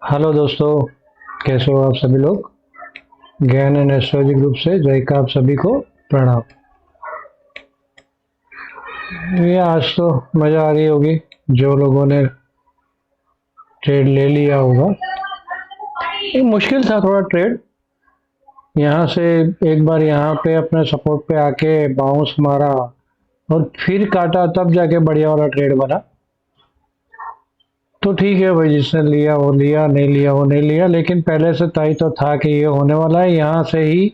Hello दोस्तों, कैसे हो आप सभी लोग। ज्ञान एंड एस्ट्रोलॉजी ग्रुप से जय का आप सभी को प्रणाम। ये आज तो मज़ा आ रही होगी जो लोगों ने ट्रेड ले लिया होगा। ये मुश्किल था थोड़ा ट्रेड। यहाँ से एक बार यहाँ पे अपने सपोर्ट पे आके बाउंस मारा और फिर काटा, तब जाके बढ़िया वाला ट्रेड बना। तो ठीक है भाई, जिसने लिया वो लिया, नहीं लिया वो नहीं लिया, लेकिन पहले से तय तो था कि ये होने वाला है। यहाँ से ही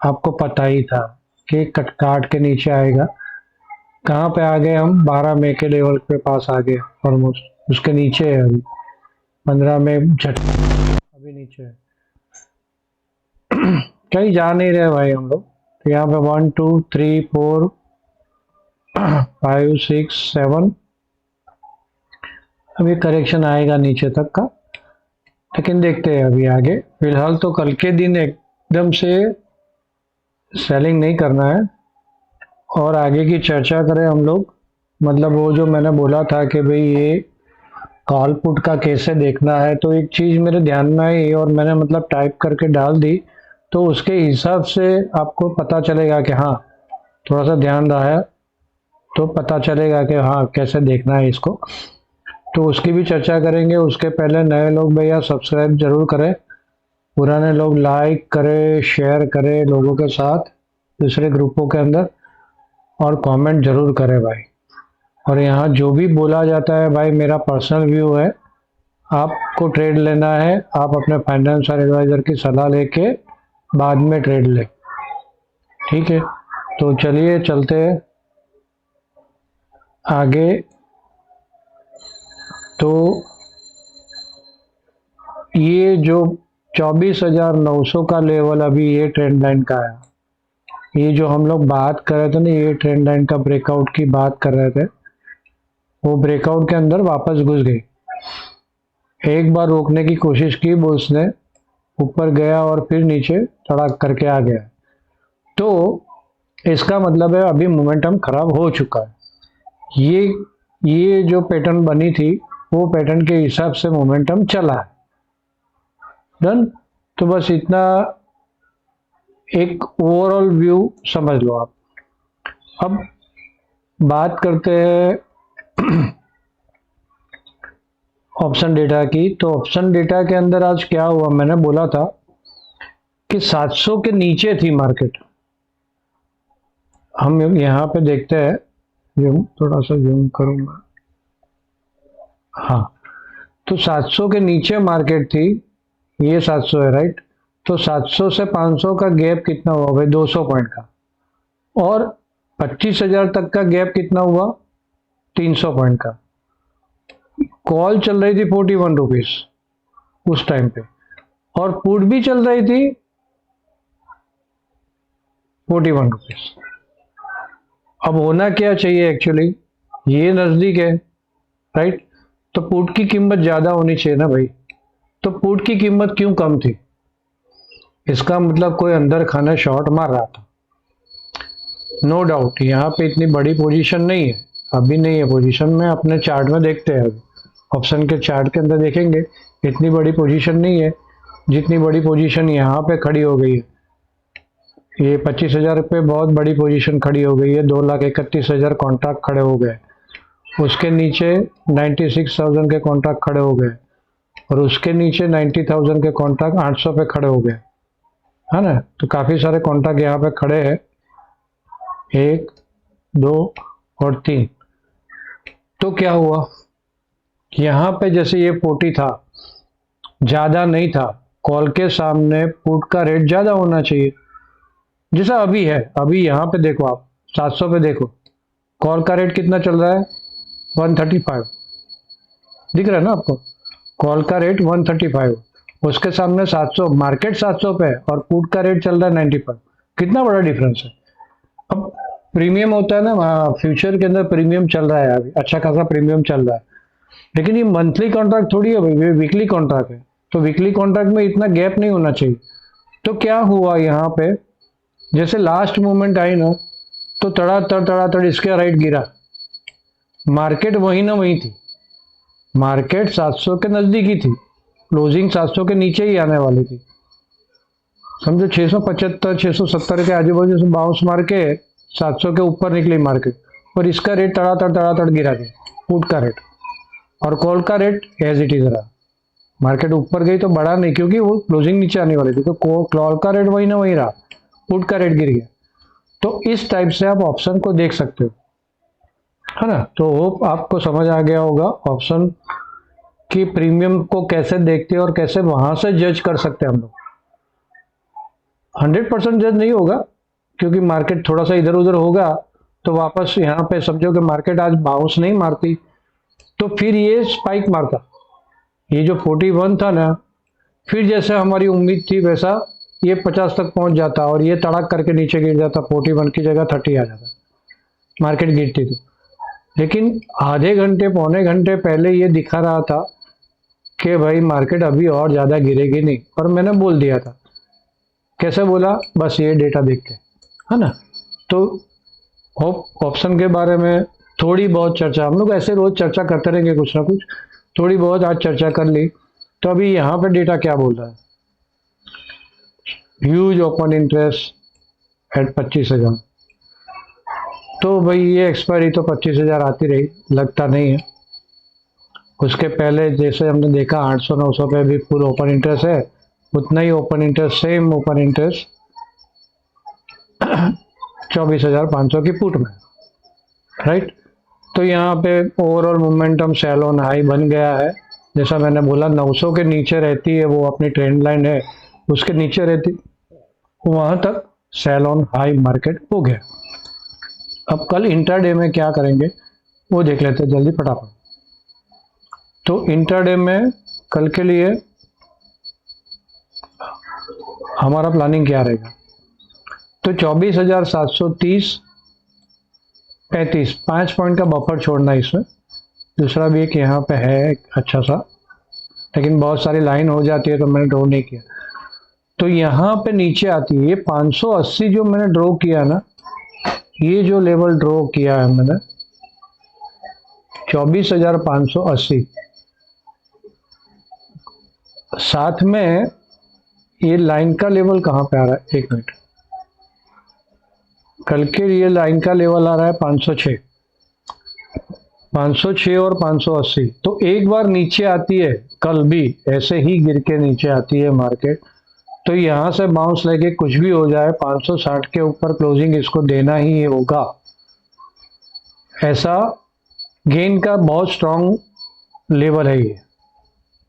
आपको पता ही था कि कट काट के नीचे आएगा। कहाँ पे आ गए हम, 12 मई के लेवल पे पास आ गए ऑलमोस्ट। उसके नीचे है अभी 15 मई झट अभी नीचे है। कहीं जा नहीं रहे भाई हम लोग। तो यहाँ पे 1 2 3 4 5 6 7 अभी करेक्शन आएगा नीचे तक का, लेकिन देखते हैं अभी आगे। फिलहाल तो कल के दिन एकदम से सेलिंग नहीं करना है और आगे की चर्चा करें हम लोग। मतलब वो जो मैंने बोला था कि भाई ये कॉल पुट का कैसे देखना है, तो एक चीज़ मेरे ध्यान में आई और मैंने मतलब टाइप करके डाल दी। तो उसके हिसाब से आपको पता चलेगा कि हाँ, थोड़ा सा ध्यान रहा है तो पता चलेगा कि हाँ कैसे देखना है इसको। तो उसकी भी चर्चा करेंगे। उसके पहले नए लोग भैया सब्सक्राइब जरूर करें, पुराने लोग लाइक करें, शेयर करें लोगों के साथ दूसरे ग्रुपों के अंदर, और कमेंट जरूर करें भाई। और यहाँ जो भी बोला जाता है भाई, मेरा पर्सनल व्यू है। आपको ट्रेड लेना है, आप अपने फाइनेंशियल एडवाइजर की सलाह लेके बाद में ट्रेड ले। ठीक है, तो चलिए चलते हैं आगे। तो ये जो 24,900 का लेवल अभी ये ट्रेंड लाइन का है, ये जो हम लोग बात कर रहे थे ना, ये ट्रेंड लाइन का ब्रेकआउट की बात कर रहे थे, वो ब्रेकआउट के अंदर वापस घुस गई। एक बार रोकने की कोशिश की बुल्स ने, ऊपर गया और फिर नीचे तड़ाक करके आ गया। तो इसका मतलब है अभी मोमेंटम खराब हो चुका है। ये जो पैटर्न बनी थी वो पैटर्न के हिसाब से मोमेंटम चला है। डन। तो बस इतना एक ओवरऑल व्यू समझ लो आप। अब बात करते हैं ऑप्शन डेटा की। तो ऑप्शन डेटा के अंदर आज क्या हुआ, मैंने बोला था कि 700 के नीचे थी मार्केट। हम यहाँ पे देखते हैं, जूम थोड़ा सा जूम करूंगा। हाँ, तो 700 के नीचे मार्केट थी। ये 700 है, राइट। तो 700 से 500 का गैप कितना हुआ भाई, 200 पॉइंट का। और 25,000 तक का गैप कितना हुआ, 300 पॉइंट का। कॉल चल रही थी 41 रुपीज उस टाइम पे, और पुट भी चल रही थी 41 रुपीज। अब होना क्या चाहिए एक्चुअली, ये नजदीक है, राइट। तो पुट की कीमत ज्यादा होनी चाहिए ना भाई। तो पुट की कीमत क्यों कम थी, इसका मतलब कोई अंदर खाना शॉर्ट मार रहा था। नो डाउट यहाँ पे इतनी बड़ी पोजीशन नहीं है, अभी नहीं है पोजीशन में। अपने चार्ट में देखते हैं, अभी ऑप्शन के चार्ट के अंदर देखेंगे, इतनी बड़ी पोजीशन नहीं है। जितनी बड़ी पोजीशन यहाँ पे खड़ी हो गई है, ये 25,000 पे बहुत बड़ी पोजीशन खड़ी हो गई है। 2,31,000 कॉन्ट्रैक्ट खड़े हो गए। उसके नीचे 96,000 के कॉन्ट्रैक्ट खड़े हो गए, और उसके नीचे 90,000 के कॉन्ट्रैक्ट 800 पे खड़े हो गए, है ना। तो काफी सारे कॉन्ट्रैक्ट यहाँ पे खड़े हैं, 1 2 और 3। तो क्या हुआ, यहाँ पे जैसे ये 40 था, ज्यादा नहीं था। कॉल के सामने पुट का रेट ज्यादा होना चाहिए, जैसा अभी है। अभी यहाँ पे देखो आप, 700 पे देखो, कॉल का रेट कितना चल रहा है, 135 दिख रहा है ना आपको। कॉल का रेट 135, उसके सामने 700, मार्केट 700 पे है और पुट का रेट चल रहा है 95। कितना बड़ा डिफरेंस है। अब प्रीमियम होता है ना, फ्यूचर के अंदर प्रीमियम चल रहा है, अभी अच्छा खासा प्रीमियम चल रहा है। लेकिन ये मंथली कॉन्ट्रैक्ट थोड़ी है भाई, ये वीकली कॉन्ट्रैक्ट है। तो वीकली कॉन्ट्रैक्ट में इतना गैप नहीं होना चाहिए। तो क्या हुआ यहाँ पे, जैसे लास्ट मूवमेंट आई ना, तो तड़ातड़ इसके राइट गिरा। मार्केट वही ना वही थी, मार्केट 700 के नजदीक ही थी, क्लोजिंग 700 के नीचे ही आने वाली थी, समझो 675 670 के आजू बाजू से बाउंस मार के 700 के ऊपर निकली मार्केट, और इसका रेट तड़ातड़ गिरा गया, पुट का रेट। और कॉल का रेट एज इट इज रहा, मार्केट ऊपर गई तो बढ़ा नहीं क्योंकि वो क्लोजिंग नीचे आने वाली थी, तो कॉल का रेट वही ना वही रहा, पुट का रेट गिर गया। तो इस टाइप से आप ऑप्शन को देख सकते हो, है ना। तो होप आपको समझ आ गया होगा ऑप्शन की प्रीमियम को कैसे देखते हैं और कैसे वहां से जज कर सकते हैं हम लोग। 100% जज नहीं होगा क्योंकि मार्केट थोड़ा सा इधर उधर होगा तो वापस यहाँ पे समझो कि मार्केट आज बाउंस नहीं मारती तो फिर ये स्पाइक मारता, ये जो 41 था ना, फिर जैसे हमारी उम्मीद थी वैसा ये 50 तक पहुंच जाता और ये तड़क करके नीचे गिर जाता, 41 की जगह 30 आ जाता, मार्केट गिरती थी। लेकिन आधे घंटे पौने घंटे पहले ये दिखा रहा था कि भाई मार्केट अभी और ज्यादा गिरेगी नहीं, और मैंने बोल दिया था। कैसे बोला? बस ये डेटा देख के, है ना। तो होप ऑप्शन के बारे में थोड़ी बहुत चर्चा, हम लोग ऐसे रोज चर्चा करते रहेंगे कुछ ना कुछ, थोड़ी बहुत आज चर्चा कर ली। तो अभी यहाँ पे डेटा क्या बोल रहा है? Huge open interest eight 25,000। तो भाई ये एक्सपायरी तो 25,000 आती रही, लगता नहीं है। उसके पहले जैसे हमने देखा 800-900 पे भी फुल ओपन इंटरेस्ट है, उतना ही open interest, same open interest 24,500 की पुट में, राइट। तो यहाँ पे overall momentum sell on high बन गया है। जैसा मैंने बोला 900 के नीचे रहती है वो अपनी ट्रेंड लाइन है, उसके नीचे रहती, वहां तक सेल ऑन हाई मार्केट हो गया। अब कल इंट्राडे में क्या करेंगे वो देख लेते हैं जल्दी फटाफट। तो इंट्राडे में कल के लिए हमारा प्लानिंग क्या रहेगा? तो 24,730 35 5 पॉइंट का बफर छोड़ना है इसमें। दूसरा भी एक यहाँ पे है एक अच्छा सा, लेकिन बहुत सारी लाइन हो जाती है तो मैंने ड्रॉ नहीं किया। तो यहाँ पे नीचे आती है ये 580 जो मैंने ड्रॉ किया ना, ये जो लेवल ड्रॉ किया है मैंने 24,580, साथ में ये लाइन का लेवल कहाँ पे आ रहा है? एक मिनट, कल के लिए लाइन का लेवल आ रहा है 506, 506 और 580। तो एक बार नीचे आती है, कल भी ऐसे ही गिर के नीचे आती है मार्केट, तो यहां से बाउंस लेके कुछ भी हो जाए 560 के ऊपर क्लोजिंग इसको देना ही होगा। ऐसा गेन का बहुत स्ट्रॉन्ग लेवल है ये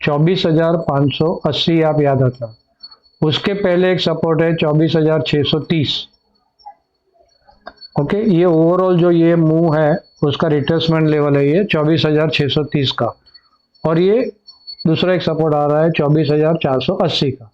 24,580, आप याद रखना। उसके पहले एक सपोर्ट है 24,630। ओके, ये ओवरऑल जो ये मूव है उसका रिट्रेसमेंट लेवल है ये 24,630 का, और ये दूसरा एक सपोर्ट आ रहा है 24,480 का।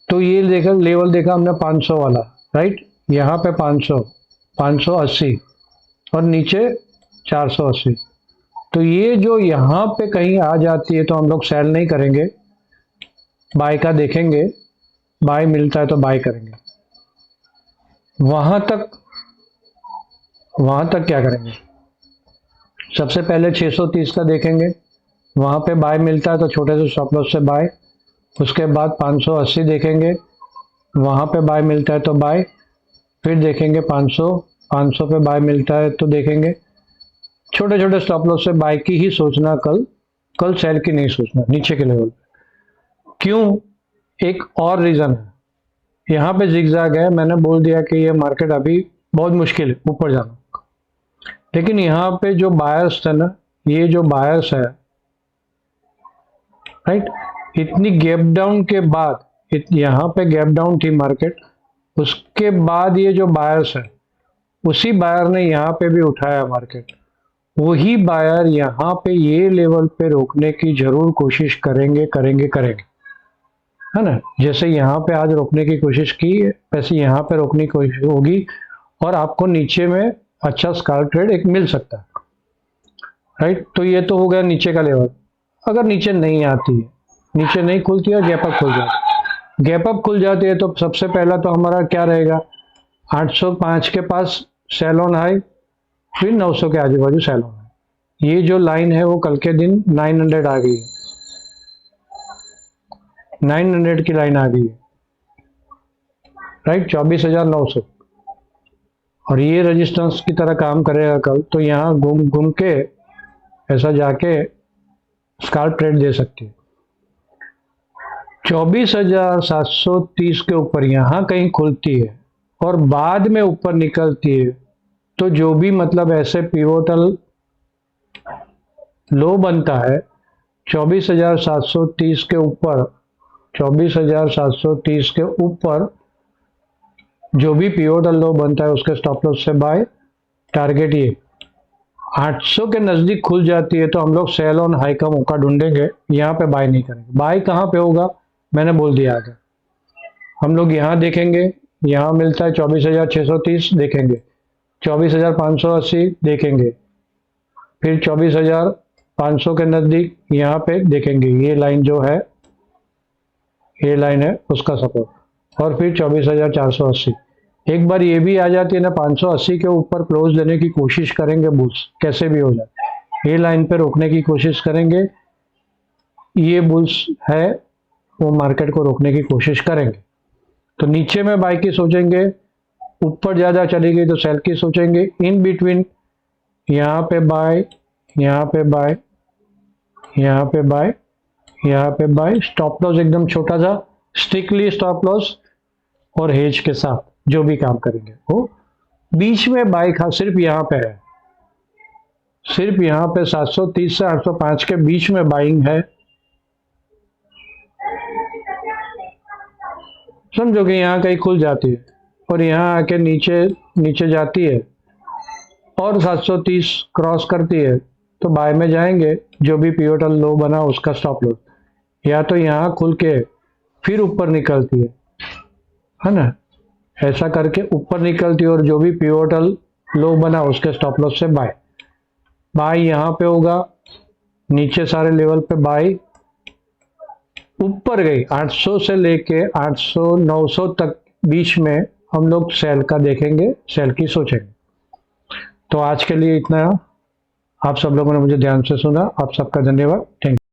तो ये देखा लेवल देखा हमने 500 वाला, राइट, यहाँ पे 500, 580 और नीचे 480। तो ये जो यहाँ पे कहीं आ जाती है तो हम लोग सेल नहीं करेंगे, बाय का देखेंगे, बाय मिलता है तो बाय करेंगे। वहां तक क्या करेंगे? सबसे पहले 630 का देखेंगे, वहां पे बाय मिलता है तो छोटे से स्टॉप लॉस से बाय। उसके बाद 580 देखेंगे, वहां पे बाय मिलता है तो बाय। फिर देखेंगे 500 पे बाय मिलता है तो देखेंगे। छोटे छोटे स्टॉप लॉस से बाय की ही सोचना, कल सेल की नहीं सोचना नीचे के लेवल। क्यों? एक और रीजन है, यहाँ पे जिगजैग है, मैंने बोल दिया कि ये मार्केट अभी बहुत मुश्किल है ऊपर जाना, लेकिन यहाँ पे जो बायर्स थे ना, ये जो बायर्स है, राइट, इतनी गैप डाउन के बाद, यहाँ पे गैप डाउन थी मार्केट, उसके बाद ये जो बायर्स है, उसी बायर ने यहाँ पे भी उठाया मार्केट। वही बायर यहाँ पे ये लेवल पे रोकने की जरूर कोशिश करेंगे, है ना। जैसे यहाँ पे आज रोकने की कोशिश की, वैसे यहाँ पे रोकने की कोशिश होगी और आपको नीचे में अच्छा स्काल्प ट्रेड एक मिल सकता है, राइट। तो ये तो हो गया नीचे का लेवल। अगर नीचे नहीं आती है, नीचे नहीं खुलती है, गैप अप खुल जाती, गैप अप खुल जाती है, तो सबसे पहला तो हमारा क्या रहेगा? 805 के पास सेल ऑन हाई, फिर 900 के आजू बाजू सेल ऑन हाई। ये जो लाइन है वो कल के दिन 900 आ गई है, 900 की लाइन आ गई है, राइट, 24,900, और ये रेजिस्टेंस की तरह काम करेगा कल, तो यहाँ घूम घूम के ऐसा जाके स्काल्प ट्रेड दे सकती है। 24,730 के ऊपर यहाँ कहीं खुलती है और बाद में ऊपर निकलती है, तो जो भी मतलब ऐसे पिवोटल लो बनता है 24,730 के ऊपर, 24,730 के ऊपर जो भी पिवोटल लो बनता है उसके स्टॉप लॉस से बाय। टारगेट ये 800 के नजदीक खुल जाती है तो हम लोग सेल ऑन हाई का मौका ढूंढेंगे, यहाँ पे बाय नहीं करेंगे। बाय कहाँ पे होगा मैंने बोल दिया आगे, हम लोग यहाँ देखेंगे, यहाँ मिलता है 24,630 देखेंगे, 24,580 देखेंगे, फिर 24,500 के नजदीक यहाँ पे देखेंगे, ये लाइन जो है ये लाइन है उसका सपोर्ट, और फिर 24,480। एक बार ये भी आ जाती है ना 580 के ऊपर क्लोज देने की कोशिश करेंगे बुल्स, कैसे भी हो जाए ये लाइन पे रोकने की कोशिश करेंगे, ये बुल्स है वो मार्केट को रोकने की कोशिश करेंगे। तो नीचे में बाय की सोचेंगे, ऊपर ज़्यादा चली गई तो सेल की सोचेंगे, इन बिटवीन यहाँ पे बाय, यहाँ पे बाय, यहाँ पे बाय, यहाँ पे बाय, स्टॉप लॉस एकदम छोटा सा, स्ट्रिक्टली स्टॉप लॉस और हेज के साथ जो भी काम करेंगे वो बीच में बाय खा सिर्फ यहाँ पे है, सिर्फ यहाँ पे 730 से 805 के बीच में बाइंग है। समझो कि यहाँ कहीं खुल जाती है और यहाँ आके नीचे नीचे जाती है और 730 क्रॉस करती है तो बाय में जाएंगे, जो भी पिवोटल लो बना उसका स्टॉप लॉस, या तो यहाँ खुल के फिर ऊपर निकलती है ना, ऐसा करके ऊपर निकलती है और जो भी पिवोटल लो बना उसके स्टॉप लॉस से बाय। बाय यहाँ पे होगा, नीचे सारे लेवल पे बाय, ऊपर गई 800 से लेके 800 900 तक बीच में हम लोग सेल का देखेंगे, सेल की सोचेंगे। तो आज के लिए इतना, आप सब लोगों ने मुझे ध्यान से सुना, आप सबका धन्यवाद, थैंक यू।